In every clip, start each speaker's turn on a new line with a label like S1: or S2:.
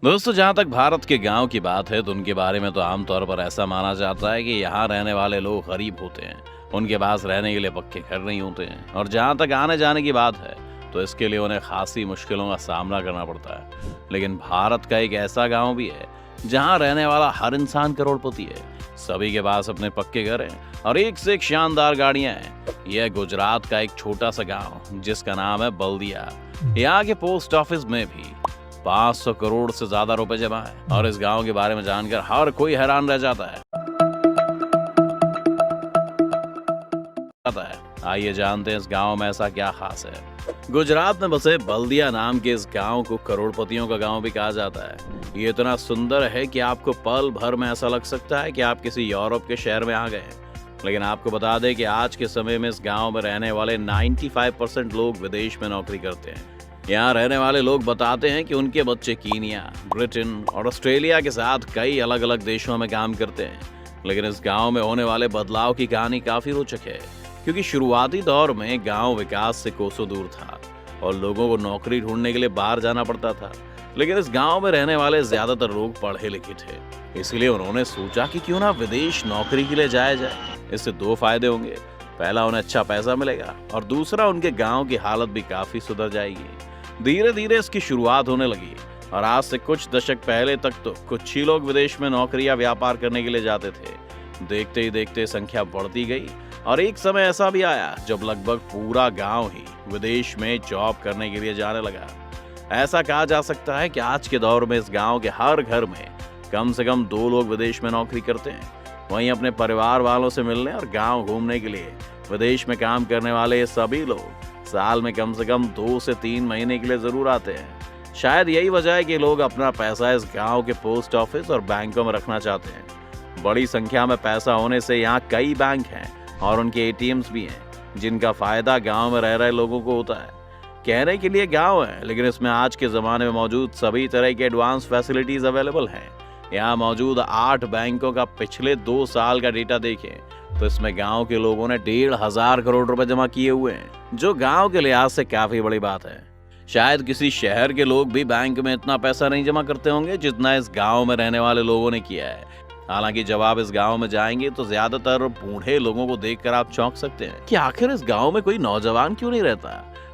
S1: दोस्तों, जहाँ तक भारत के गाँव की बात है तो उनके बारे में तो आमतौर पर ऐसा माना जाता है कि यहाँ रहने वाले लोग गरीब होते हैं। उनके पास रहने के लिए पक्के घर नहीं होते हैं और जहाँ तक आने-जाने की बात है तो इसके लिए उन्हें खासी मुश्किलों का सामना करना पड़ता है। लेकिन भारत का एक ऐसा गाँव भी है जहाँ रहने वाला हर इंसान करोड़पति है। सभी के पास अपने पक्के घर हैं और एक से एक शानदार गाड़ियाँ हैं। यह गुजरात का एक छोटा-सा गाँव जिसका नाम है बल्दिया। यहाँ के पोस्ट ऑफिस में भी 500 करोड़ से ज्यादा रुपए जमा है और इस गांव के बारे में जानकर हर कोई हैरान रह जाता है। आइए जानते हैं इस गांव में ऐसा क्या खास है। गुजरात में बसे बल्दिया नाम के इस गांव को करोड़पतियों का गांव भी कहा जाता है। ये इतना सुंदर है कि आपको पल भर में ऐसा लग सकता है कि आप किसी यूरोप के शहर में आ गए हैं। लेकिन आपको बता दें कि आज के समय में इस गांव में रहने वाले 95% लोग विदेश में नौकरी करते हैं। यहाँ रहने वाले लोग बताते हैं कि उनके बच्चे कीनिया, ब्रिटेन और ऑस्ट्रेलिया के साथ कई अलग अलग देशों में काम करते हैं। लेकिन इस गांव में होने वाले बदलाव की कहानी काफी रोचक है, क्योंकि शुरुआती दौर में गांव विकास से कोसों दूर था और लोगों को नौकरी ढूंढने के लिए बाहर जाना पड़ता था। लेकिन इस गांव में रहने वाले ज्यादातर लोग पढ़े लिखे थे, इसलिए उन्होंने सोचा कि क्यों ना विदेश नौकरी के लिए जाया जाए। इससे दो फायदे होंगे। पहला, उन्हें अच्छा पैसा मिलेगा और दूसरा, उनके गांव की हालत भी काफी सुधर जाएगी। धीरे धीरे इसकी शुरुआत होने लगी और आज से कुछ दशक पहले तक तो कुछ ही लोग विदेश में नौकरी या व्यापार करने के लिए जाते थे। देखते ही देखते संख्या बढ़ती गई और एक समय ऐसा भी आया जब लगभग पूरा गांव ही विदेश में जॉब करने के लिए जाने लगा। ऐसा कहा जा सकता है कि आज के दौर में इस गांव के हर घर में कम से कम 2 लोग विदेश में नौकरी करते हैं। वहीं अपने परिवार वालों से मिलने और गांव घूमने के लिए विदेश में काम करने वाले ये सभी लोग साल में कम से कम 2 से 3 महीने के लिए जरूर आते हैं। शायद यही वजह है कि लोग अपना पैसा इस गांव के पोस्ट ऑफिस और बैंकों में रखना चाहते हैं। बड़ी संख्या में पैसा होने से यहाँ कई बैंक हैं और उनके एटीएम्स भी हैं, जिनका फायदा गांव में रह रहे लोगों को होता है। कहने के लिए गांव है, लेकिन इसमें आज के जमाने में मौजूद सभी तरह की एडवांस फैसिलिटीज अवेलेबल हैं। यहाँ मौजूद 8 बैंकों का पिछले 2 साल का डेटा देखें तो इसमें गांव के लोगों ने 1,500 करोड़ रुपए जमा किए हुए हैं, जो गांव के लिहाज से काफी बड़ी बात है। शायद किसी शहर के लोग भी बैंक में इतना पैसा नहीं जमा करते होंगे जितना इस गांव में रहने वाले लोगों ने किया है। हालांकि जब आप इस गांव में जाएंगे तो ज्यादातर बूढ़े लोगों को देखकर आप चौंक सकते हैं कि आखिर इस गांव में कोई नौजवान क्यों नहीं रहता।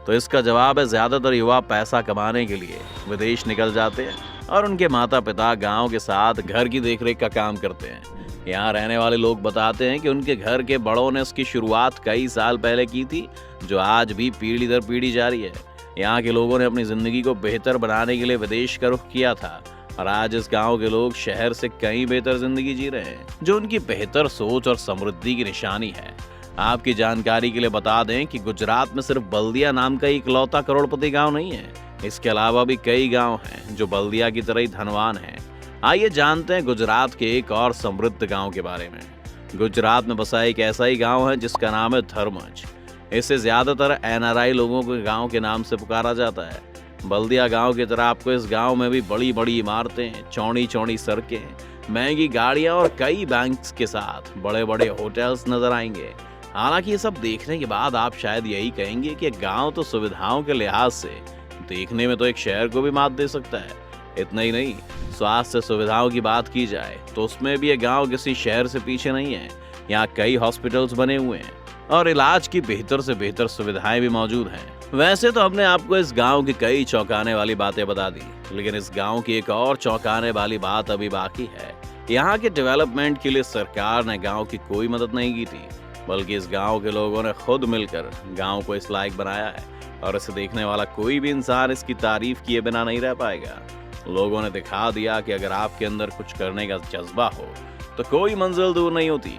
S1: तो इसका जवाब है, ज्यादातर युवा पैसा कमाने के लिए विदेश निकल जाते हैं और उनके माता पिता गांव के साथ घर की देखरेख का काम करते हैं। यहाँ रहने वाले लोग बताते हैं कि उनके घर के बड़ों ने इसकी शुरुआत कई साल पहले की थी, जो आज भी पीढ़ी दर पीढ़ी जारी है। यहाँ के लोगों ने अपनी जिंदगी को बेहतर बनाने के लिए विदेश का रुख किया था और आज इस गांव के लोग शहर से कहीं बेहतर जिंदगी जी रहे हैं, जो उनकी बेहतर सोच और समृद्धि की निशानी है। आपकी जानकारी के लिए बता दें कि गुजरात में सिर्फ बल्दिया नाम का इकलौता करोड़पति गांव नहीं है। इसके अलावा भी कई गांव हैं जो बल्दिया की तरह ही धनवान हैं। आइए जानते हैं गुजरात के एक और समृद्ध गांव के बारे में। गुजरात में बसा एक ऐसा ही गांव है जिसका नाम है धर्मज। इसे ज्यादातर एनआरआई लोगों के गांव के नाम से पुकारा जाता है। बल्दिया गांव की तरह आपको इस गांव में भी बड़ी बड़ी इमारतें, चौड़ी चौड़ी सड़कें, महंगी गाड़ियां और कई बैंक्स के साथ बड़े बड़े होटल्स नजर आएंगे। हालांकि ये सब देखने के बाद आप शायद यही कहेंगे कि गांव तो सुविधाओं के लिहाज से देखने में तो एक शहर को भी मात दे सकता है। इतना ही नहीं, स्वास्थ्य सुविधाओं की बात की जाए तो उसमें भी ये गांव किसी शहर से पीछे नहीं है। यहाँ कई हॉस्पिटल्स बने हुए हैं और इलाज की बेहतर से बेहतर सुविधाएं भी मौजूद हैं। वैसे तो हमने आपको इस गांव की कई चौंकाने वाली बातें बता दी, लेकिन इस गांव की एक और चौंकाने वाली बात अभी बाकी है। यहाँ के डेवलपमेंट के लिए सरकार ने गाँव की कोई मदद नहीं की थी, बल्कि इस गाँव के लोगों ने खुद मिलकर गाँव को इस लायक बनाया है और इसे देखने वाला कोई भी इंसान इसकी तारीफ किए बिना नहीं रह पाएगा। लोगों ने दिखा दिया कि अगर आपके अंदर कुछ करने का जज्बा हो तो कोई मंजिल दूर नहीं होती।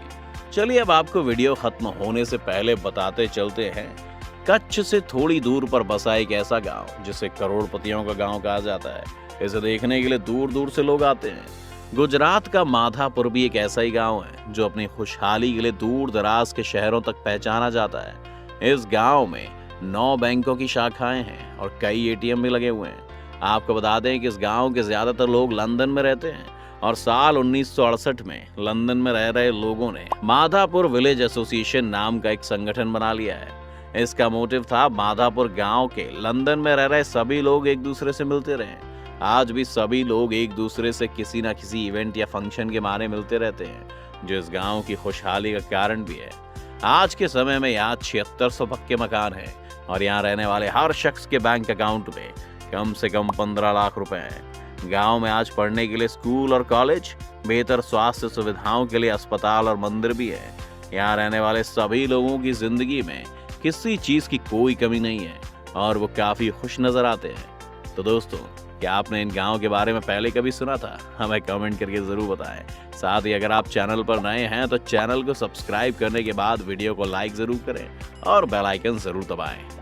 S1: चलिए अब आपको वीडियो खत्म होने से पहले बताते चलते हैं, कच्छ से थोड़ी दूर पर बसा एक ऐसा गांव जिसे करोड़पतियों का गांव कहा जाता है। इसे देखने के लिए दूर दूर से लोग आते हैं। गुजरात का माधापुर भी एक ऐसा ही गांव है जो अपनी खुशहाली के लिए दूर दराज के शहरों तक पहचाना जाता है। इस गांव में 9 बैंकों की शाखाएं हैं और कई एटीएम भी लगे हुए हैं। आपको बता दें कि इस गांव के ज्यादातर लोग लंदन में रहते हैं और साल 1968 में लंदन में रह रहे लोगों ने माधापुर विलेज एसोसिएशन नाम का एक संगठन बना लिया है। इसका मोटिव था माधापुर गांव के लंदन में रह रहे सभी लोग एक दूसरे से मिलते रहें आज भी सभी लोग एक दूसरे से किसी न किसी इवेंट या फंक्शन के बहाने मिलते रहते हैं, जो इस गांव की खुशहाली का कारण भी है। आज के समय में यहाँ 7600 पक्के मकान हैं और यहाँ रहने वाले हर शख्स के बैंक अकाउंट में कम से कम 15 लाख रुपए हैं। गांव में आज पढ़ने के लिए स्कूल और कॉलेज, बेहतर स्वास्थ्य सुविधाओं के लिए अस्पताल और मंदिर भी है। यहाँ रहने वाले सभी लोगों की जिंदगी में किसी चीज की कोई कमी नहीं है और वो काफी खुश नजर आते हैं। तो दोस्तों, क्या आपने इन गांव के बारे में पहले कभी सुना था? हमें कमेंट करके जरूर बताएं। साथ ही अगर आप चैनल पर नए हैं तो चैनल को सब्सक्राइब करने के बाद वीडियो को लाइक जरूर करें और बेल आइकन जरूर दबाएं।